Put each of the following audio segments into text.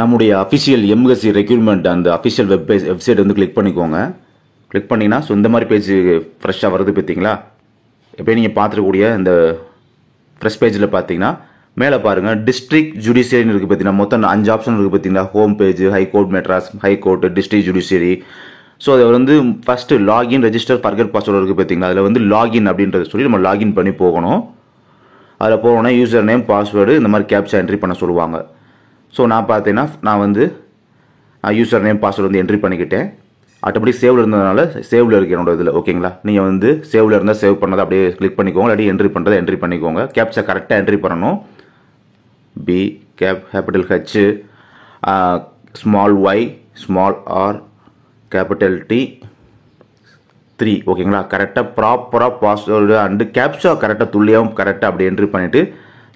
நம்முடைய official MSc recruitment அந்த official website வந்து கிளிக் பண்ணிக்கோங்க. கிளிக் பண்ணிங்கன்னா ஸோ இந்த மாதிரி பேஜ் ஃப்ரெஷ்ஷாக வருது பார்த்தீங்களா. எப்போயும் நீங்கள் பார்த்துருக்கூடிய இந்த ஃப்ரெஷ் பேஜில் பார்த்தீங்கன்னா மேலே பாருங்கள் டிஸ்ட்ரிக்ட் ஜுடிஷியரின்னு இருக்குது பார்த்தீங்கன்னா மொத்தம் 5 ஆப்ஷன் இருக்குது பார்த்தீங்களா. Home page, high court Madras, high court, district judiciary. So அதை வந்து first login register forgot password இருக்குது பார்த்தீங்களா. அதில் வந்து லாகின் அப்படின்றத சொல்லி நம்ம லாகின் பண்ணி போகணும். அதில் போகணுன்னா யூசர் நேம், பாஸ்வேர்டு, இந்த மாதிரி கேப்சா என்ட்ரி பண்ண சொல்லுவாங்க. ஸோ நான் பார்த்தீங்கன்னா நான் வந்து யூசர் நேம், பாஸ்வேர்டு வந்து என்ட்ரி பண்ணிக்கிட்டேன். ஆட்டோமேட்டிக் சேவில் இருந்ததுனால சேவில் இருக்கு என்னோட இதில். ஓகேங்களா, நீங்கள் வந்து சேவில் இருந்தால் சேவ் பண்ணதை அப்படியே கிளிக் பண்ணிக்கோங்க, இல்லாட்டி என்ட்ரி பண்ணுறதை என்ட்ரி பண்ணிக்கோங்க. கேப்சா கரெக்டாக என்ட்ரி பண்ணணும். B capital H, small Y, small R, capital T, 3. ஓகேங்களா, கரெக்டாக ப்ராப்பராக பாஸ்வேர்டு அண்டு கேப்சா கரெக்டாக துல்லியாகவும் கரெக்டாக அப்படி என்ட்ரி பண்ணிவிட்டு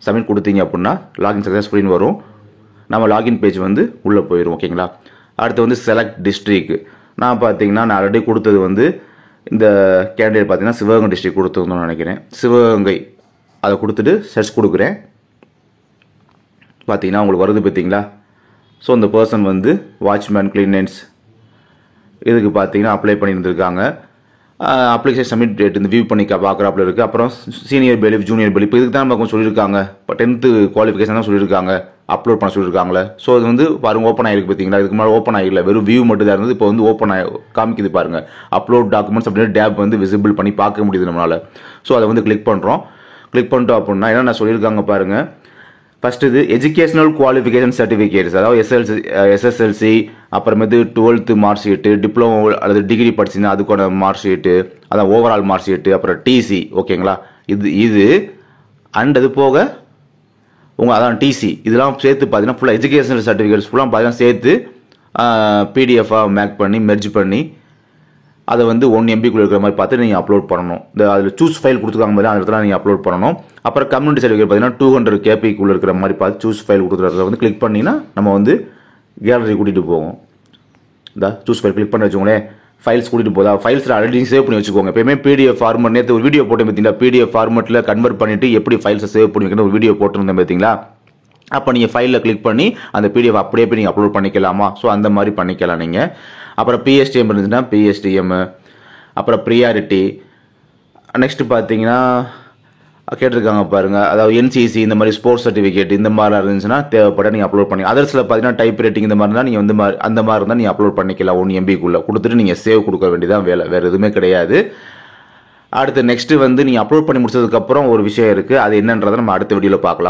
சப்மிட் கொடுத்தீங்க அப்படின்னா லாகின் சக்ஸஸ்ஃபுல்லின்னு வரும். நம்ம லாகின் பேஜ் வந்து உள்ளே போயிடும். ஓகேங்களா, அடுத்து வந்து செலக்ட் டிஸ்ட்ரிக். நான் பார்த்தீங்கன்னா நான் ஆல்ரெடி கொடுத்தது வந்து இந்த கேண்டிடேட் பார்த்தீங்கன்னா சிவகங்கை டிஸ்ட்ரிக் கொடுத்துருந்தோம்னு நினைக்கிறேன். சிவகங்கை அதை கொடுத்துட்டு சர்ச் கொடுக்குறேன். பார்த்தீங்கன்னா உங்களுக்கு வருது பார்த்தீங்களா. ஸோ இந்த பர்சன் வந்து வாட்ச்மேன் கிளீனன்ஸ் இதுக்கு பார்த்தீங்கன்னா அப்ளை பண்ணியிருந்திருக்காங்க. அப்ளிகேஷன் சப்மிட் டேட் இந்த வியூ பண்ணி பார்க்குறாப்புல இருக்குது. அப்புறம் சீனியர் பெலிஃப், ஜூனியர் பெலிஃப் இதுக்கு தான் நமக்கு சொல்லியிருக்காங்க. இப்போ 10th குவாலிஃபிகேஷன் தான் சொல்லியிருக்காங்க, அப்லோட் பண்ண சொல்லியிருக்காங்களே. ஸோ அது வந்து பாருங்கள் ஓப்பன் ஆகிருக்கு பார்த்தீங்களா. இதுக்கு முன்னாடி ஓப்பன் ஆகிடல, வெறும் வியூ மட்டும் தான் இருந்தது. இப்போ வந்து ஓப்பன் காமிக்குது பாருங்கள். அப்லோட் டாக்குமெண்ட்ஸ் அப்படின்னு டேப் வந்து விசிபிள் பண்ணி பார்க்க முடியுது நம்மளால். ஸோ அதை வந்து கிளிக் பண்ணுறோம். கிளிக் பண்ணிட்டோம் அப்படின்னா என்ன சொல்லியிருக்காங்க பாருங்கள். ஃபர்ஸ்ட் இது எஜுகேஷனல் குவாலிஃபிகேஷன் சர்டிஃபிகேட்ஸ், அதாவது எஸ்எஸ்எல்சி, அப்புறமேட்டு 12th மார்க் ஷீட்டு, டிப்ளமோ அல்லது டிகிரி படிச்சுன்னா அதுக்கான மார்க் ஷீட்டு, அதான் ஓவரால் மார்க் ஷீட்டு, அப்புறம் டிசி. ஓகேங்களா, இது அண்ட் அது போக உங்கள் அதான் டிசி இதெல்லாம் சேர்த்து பார்த்தீங்கன்னா ஃபுல்லாக எஜுகேஷனல் சர்டிஃபிகேட்ஸ் ஃபுல்லாக பார்த்தீங்கன்னா சேர்த்து பிடிஎஃபாக மேக் பண்ணி மெர்ஜ் பண்ணி அதை வந்து 1 MB இருக்கிற மாதிரி பார்த்து நீங்கள் அப்லோட் பண்ணணும். இந்த அதில் சூஸ் ஃபைல் கொடுத்துருக்காங்க மாதிரி அந்த இடத்துல நீங்கள் அப்லோட் பண்ணணும். அப்புறம் கம்யூனிட்டி சர்டிஃபிகேட் பார்த்தீங்கன்னா 200 KB இருக்கிற மாதிரி பார்த்து சூஸ் ஃபைல் கொடுத்துறத வந்து கிளிக் பண்ணிங்கன்னா நம்ம வந்து கேலரி கூட்டிகிட்டு போவோம். இந்த சூஸ் ஃபைல் கிளிக் பண்ணி வச்சுக்கோங்களேன், ஃபைல்ஸ் கூட்டிகிட்டு போதா. ஃபைல்ஸில் ஆல்ரெடி சேவ் பண்ணி வச்சுக்கோங்க. எப்பயுமே பிடிஎஃப் ஃபார்மெட், நேற்று ஒரு வீடியோ போட்டு பார்த்தீங்களா, பிடிஎஃப் ஃபார்மெட்டில் கன்வெர்ட் பண்ணிவிட்டு எப்படி ஃபைல்ஸை சேவ் பண்ணி வைக்கணும் ஒரு வீடியோ போட்டுருந்தேன் பார்த்தீங்களா. அப்போ நீங்கள் ஃபைலில் கிளிக் பண்ணி அந்த பிடிஎஃப் அப்படியே போய் நீங்கள் அப்லோட் பண்ணிக்கலாமா. ஸோ அந்த மாதிரி பண்ணிக்கலாம் நீங்கள். அப்புறம் பிஎஸ்டிஎம் இருந்துச்சுன்னா பிஎஸ்டிஎம், அப்புறம் ப்ரியாரிட்டி. நெக்ஸ்ட் பார்த்தீங்கன்னா கேட்டிருக்காங்க பாருங்கள், அதாவது என்சிசி இந்த மாதிரி ஸ்போர்ட்ஸ் சர்டிஃபிகேட் இந்த மாதிரிலாம் இருந்துச்சுன்னா தேவைப்பட நீங்கள் அப்லோட் பண்ணி. அதர்ஸில் பார்த்தீங்கன்னா டைப் ரைட்டிங் இந்த மாதிரி தான் நீங்கள் வந்து அந்த மாதிரி இருந்தால் நீங்கள் அப்லோட் பண்ணிக்கலாம். 1 MB கொடுத்துட்டு நீங்கள் சேவ் கொடுக்க வேண்டியதான் வேலை, வேறு எதுவுமே கிடையாது. அடுத்து நெக்ஸ்ட்டு வந்து நீங்கள் அப்லோட் பண்ணி முடிச்சதுக்கப்புறம் ஒரு விஷயம் இருக்குது, அது என்னன்றதை நம்ம அடுத்த வீடியோவில் பார்க்கலாம்.